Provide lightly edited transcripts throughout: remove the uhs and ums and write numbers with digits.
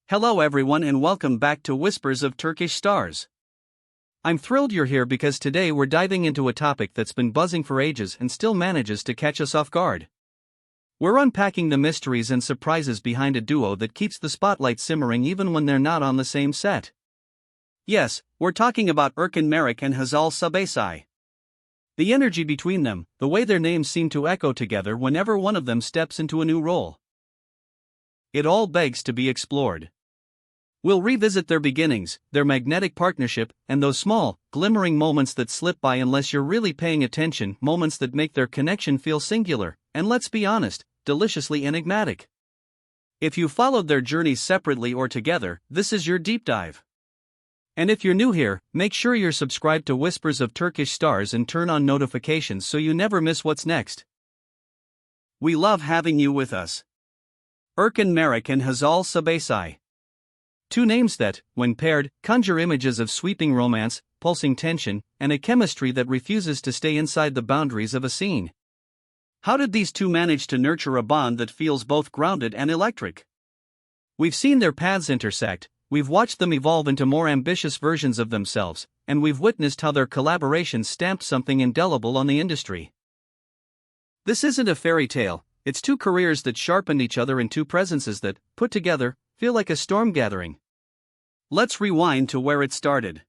Hello everyone and welcome back to Whispers of Turkish Stars. I'm thrilled you're here because today we're diving into a topic that's been buzzing for ages and still manages to catch us off guard. We're unpacking the mysteries and surprises behind a duo that keeps the spotlight simmering even when they're not on the same set. Yes, we're talking about Erkan Merrick and Hazal Sabesai. The energy between them, the way their names seem to echo together whenever one of them steps into a new role. It all begs to be explored. We'll revisit their beginnings, their magnetic partnership, and those small, glimmering moments that slip by unless you're really paying attention, moments that make their connection feel singular, and let's be honest, deliciously enigmatic. If you followed their journeys separately or together, this is your deep dive. And if you're new here, make sure you're subscribed to Whispers of Turkish Stars and turn on notifications so you never miss what's next. We love having you with us. Erkan Merrick and Hazal Sabesai. Two names that, when paired, conjure images of sweeping romance, pulsing tension, and a chemistry that refuses to stay inside the boundaries of a scene. How did these two manage to nurture a bond that feels both grounded and electric? We've seen their paths intersect, we've watched them evolve into more ambitious versions of themselves, and we've witnessed how their collaborations stamped something indelible on the industry. This isn't a fairy tale, it's two careers that sharpened each other and two presences that, put together, feel like a storm gathering. Let's rewind to where it started.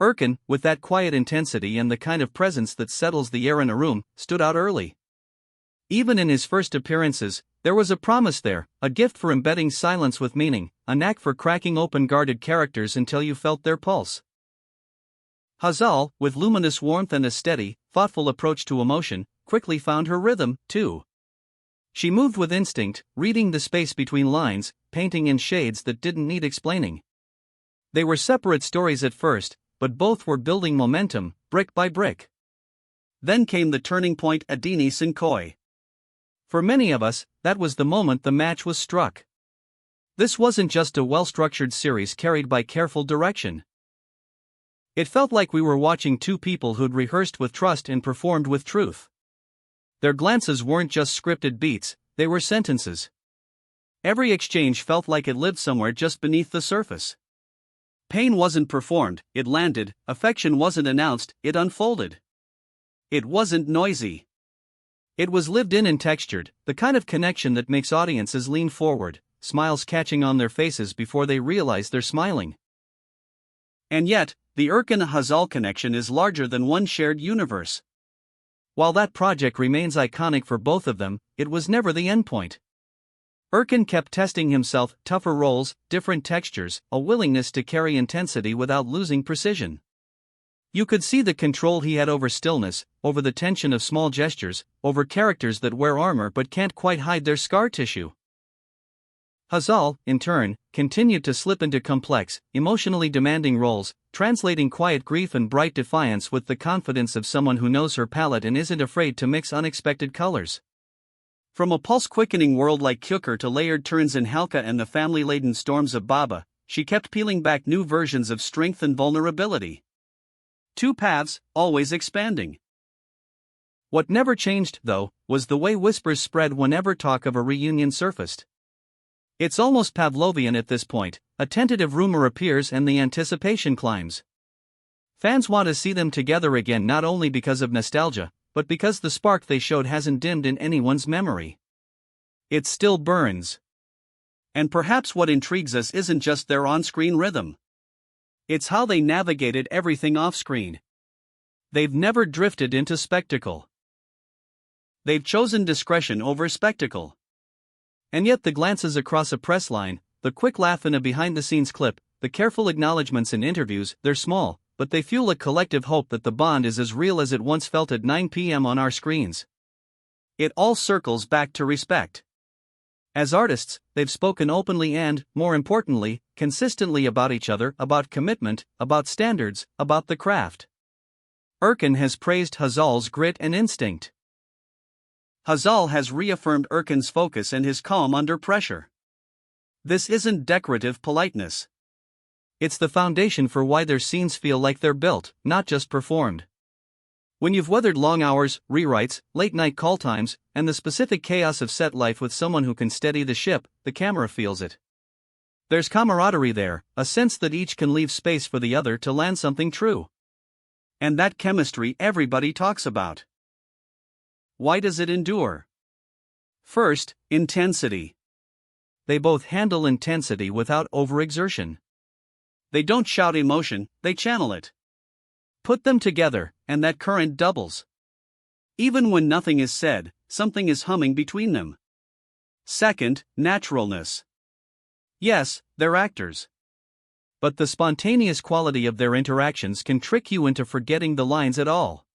Erkan, with that quiet intensity and the kind of presence that settles the air in a room, stood out early. Even in his first appearances, there was a promise there, a gift for embedding silence with meaning, a knack for cracking open guarded characters until you felt their pulse. Hazal, with luminous warmth and a steady, thoughtful approach to emotion, quickly found her rhythm, too. She moved with instinct, reading the space between lines, painting in shades that didn't need explaining. They were separate stories at first, but both were building momentum, brick by brick. Then came the turning point, Adini Sinkoi. For many of us, that was the moment the match was struck. This wasn't just a well-structured series carried by careful direction. It felt like we were watching two people who'd rehearsed with trust and performed with truth. Their glances weren't just scripted beats, they were sentences. Every exchange felt like it lived somewhere just beneath the surface. Pain wasn't performed, it landed, affection wasn't announced, it unfolded. It wasn't noisy. It was lived in and textured, the kind of connection that makes audiences lean forward, smiles catching on their faces before they realize they're smiling. And yet, the Erkan-Hazal connection is larger than one shared universe. While that project remains iconic for both of them, it was never the endpoint. Erkan kept testing himself, tougher roles, different textures, a willingness to carry intensity without losing precision. You could see the control he had over stillness, over the tension of small gestures, over characters that wear armor but can't quite hide their scar tissue. Hazal, in turn, continued to slip into complex, emotionally demanding roles, translating quiet grief and bright defiance with the confidence of someone who knows her palette and isn't afraid to mix unexpected colors. From a pulse-quickening world like Kükür to layered turns in Halka and the family-laden storms of Baba, she kept peeling back new versions of strength and vulnerability. Two paths, always expanding. What never changed, though, was the way whispers spread whenever talk of a reunion surfaced. It's almost Pavlovian at this point, a tentative rumor appears and the anticipation climbs. Fans want to see them together again not only because of nostalgia, but because the spark they showed hasn't dimmed in anyone's memory. It still burns. And perhaps what intrigues us isn't just their on-screen rhythm. It's how they navigated everything off-screen. They've never drifted into spectacle. They've chosen discretion over spectacle. And yet the glances across a press line, the quick laugh in a behind-the-scenes clip, the careful acknowledgments in interviews, they're small, but they fuel a collective hope that the bond is as real as it once felt at 9 p.m. on our screens. It all circles back to respect. As artists, they've spoken openly and, more importantly, consistently about each other, about commitment, about standards, about the craft. Erkan has praised Hazal's grit and instinct. Hazal has reaffirmed Erkan's focus and his calm under pressure. This isn't decorative politeness. It's the foundation for why their scenes feel like they're built, not just performed. When you've weathered long hours, rewrites, late-night call times, and the specific chaos of set life with someone who can steady the ship, the camera feels it. There's camaraderie there, a sense that each can leave space for the other to land something true. And that chemistry everybody talks about. Why does it endure? First, intensity. They both handle intensity without overexertion. They don't shout emotion, they channel it. Put them together, and that current doubles. Even when nothing is said, something is humming between them. Second, naturalness. Yes, they're actors. But the spontaneous quality of their interactions can trick you into forgetting the lines at all.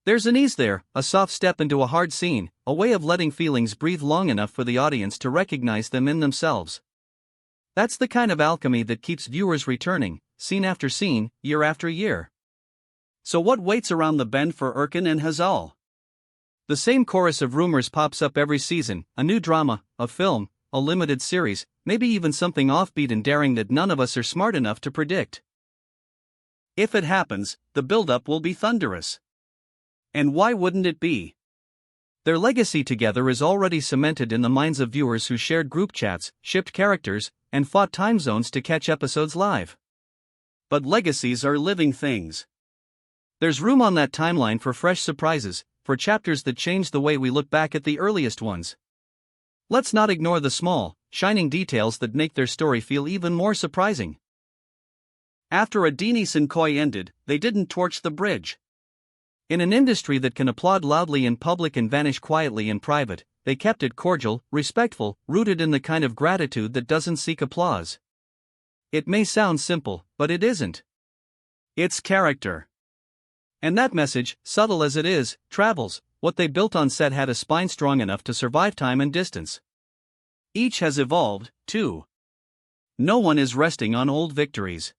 There's an ease there, a soft step into a hard scene, a way of letting feelings breathe long enough for the audience to recognize them in themselves. That's the kind of alchemy that keeps viewers returning, scene after scene, year after year. So what waits around the bend for Erkan and Hazal? The same chorus of rumors pops up every season, a new drama, a film, a limited series, maybe even something offbeat and daring that none of us are smart enough to predict. If it happens, the build-up will be thunderous. And why wouldn't it be? Their legacy together is already cemented in the minds of viewers who shared group chats, shipped characters, and fought time zones to catch episodes live. But legacies are living things. There's room on that timeline for fresh surprises, for chapters that change the way we look back at the earliest ones. Let's not ignore the small, shining details that make their story feel even more surprising. After Adini Sinkoi ended, they didn't torch the bridge. In an industry that can applaud loudly in public and vanish quietly in private, they kept it cordial, respectful, rooted in the kind of gratitude that doesn't seek applause. It may sound simple, but it isn't. It's character. And that message, subtle as it is, travels. What they built on set had a spine strong enough to survive time and distance. Each has evolved, too. No one is resting on old victories.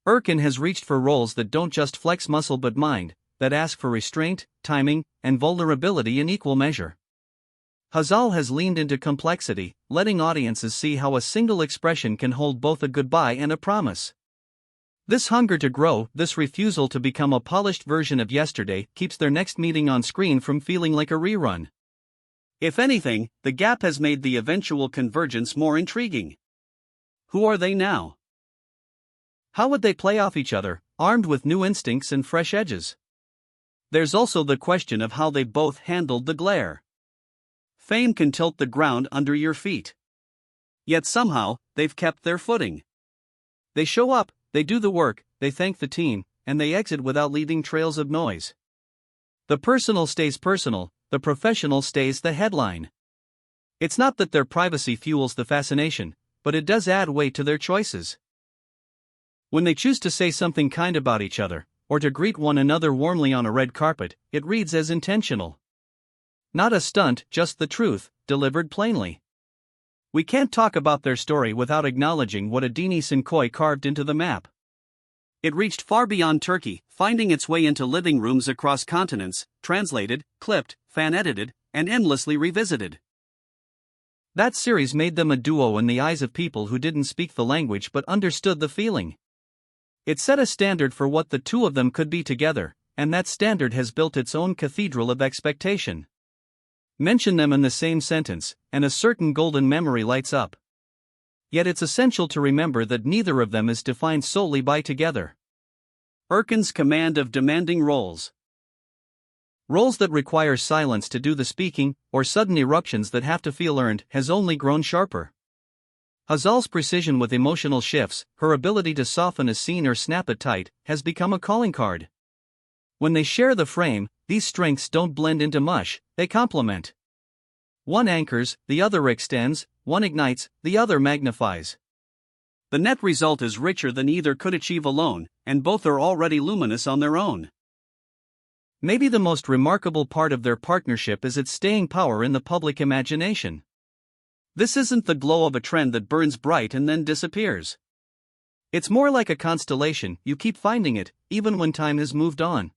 Erkan has reached for roles that don't just flex muscle but mind, that ask for restraint, timing, and vulnerability in equal measure. Hazal has leaned into complexity, letting audiences see how a single expression can hold both a goodbye and a promise. This hunger to grow, this refusal to become a polished version of yesterday, keeps their next meeting on screen from feeling like a rerun. If anything, the gap has made the eventual convergence more intriguing. Who are they now? How would they play off each other, armed with new instincts and fresh edges? There's also the question of how they both handled the glare. Fame can tilt the ground under your feet. Yet somehow, they've kept their footing. They show up, they do the work, they thank the team, and they exit without leaving trails of noise. The personal stays personal, the professional stays the headline. It's not that their privacy fuels the fascination, but it does add weight to their choices. When they choose to say something kind about each other, or to greet one another warmly on a red carpet, it reads as intentional. Not a stunt, just the truth, delivered plainly. We can't talk about their story without acknowledging what Adini Sinkoi carved into the map. It reached far beyond Turkey, finding its way into living rooms across continents, translated, clipped, fan-edited, and endlessly revisited. That series made them a duo in the eyes of people who didn't speak the language but understood the feeling. It set a standard for what the two of them could be together, and that standard has built its own cathedral of expectation. Mention them in the same sentence, and a certain golden memory lights up. Yet it's essential to remember that neither of them is defined solely by together. Erkan's command of demanding roles. Roles that require silence to do the speaking, or sudden eruptions that have to feel earned, has only grown sharper. Hazal's precision with emotional shifts, her ability to soften a scene or snap it tight, has become a calling card. When they share the frame, these strengths don't blend into mush, they complement. One anchors, the other extends, one ignites, the other magnifies. The net result is richer than either could achieve alone, and both are already luminous on their own. Maybe the most remarkable part of their partnership is its staying power in the public imagination. This isn't the glow of a trend that burns bright and then disappears. It's more like a constellation, you keep finding it, even when time has moved on.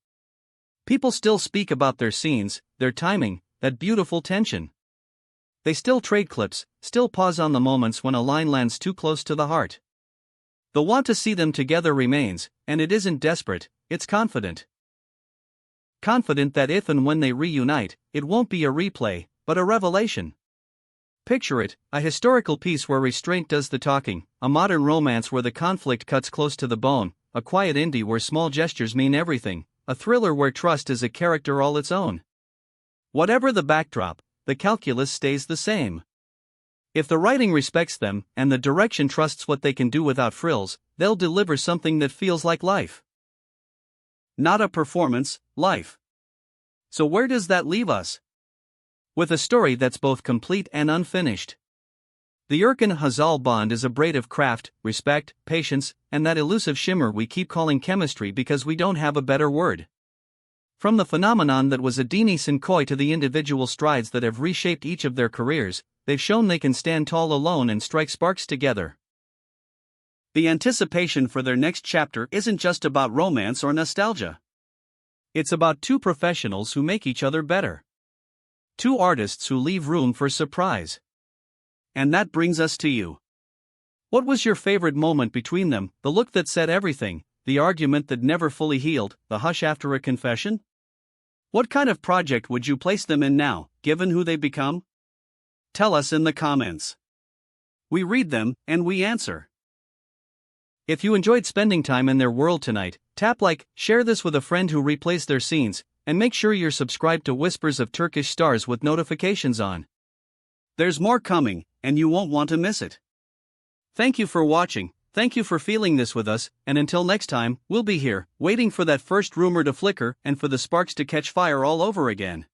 People still speak about their scenes, their timing, that beautiful tension. They still trade clips, still pause on the moments when a line lands too close to the heart. The want to see them together remains, and it isn't desperate, it's confident. Confident that if and when they reunite, it won't be a replay, but a revelation. Picture it, a historical piece where restraint does the talking, a modern romance where the conflict cuts close to the bone, a quiet indie where small gestures mean everything, a thriller where trust is a character all its own. Whatever the backdrop, the calculus stays the same. If the writing respects them, and the direction trusts what they can do without frills, they'll deliver something that feels like life. Not a performance, life. So where does that leave us? With a story that's both complete and unfinished. The Erkan Hazal bond is a braid of craft, respect, patience, and that elusive shimmer we keep calling chemistry because we don't have a better word. From the phenomenon that was Adini Sinkoi to the individual strides that have reshaped each of their careers, they've shown they can stand tall alone and strike sparks together. The anticipation for their next chapter isn't just about romance or nostalgia. It's about two professionals who make each other better. Two artists who leave room for surprise. And that brings us to you. What was your favorite moment between them, the look that said everything, the argument that never fully healed, the hush after a confession? What kind of project would you place them in now, given who they've become? Tell us in the comments. We read them, and we answer. If you enjoyed spending time in their world tonight, tap like, share this with a friend who replays their scenes, and make sure you're subscribed to Whispers of Turkish Stars with notifications on. There's more coming, and you won't want to miss it. Thank you for watching, thank you for feeling this with us, and until next time, we'll be here, waiting for that first rumor to flicker and for the sparks to catch fire all over again.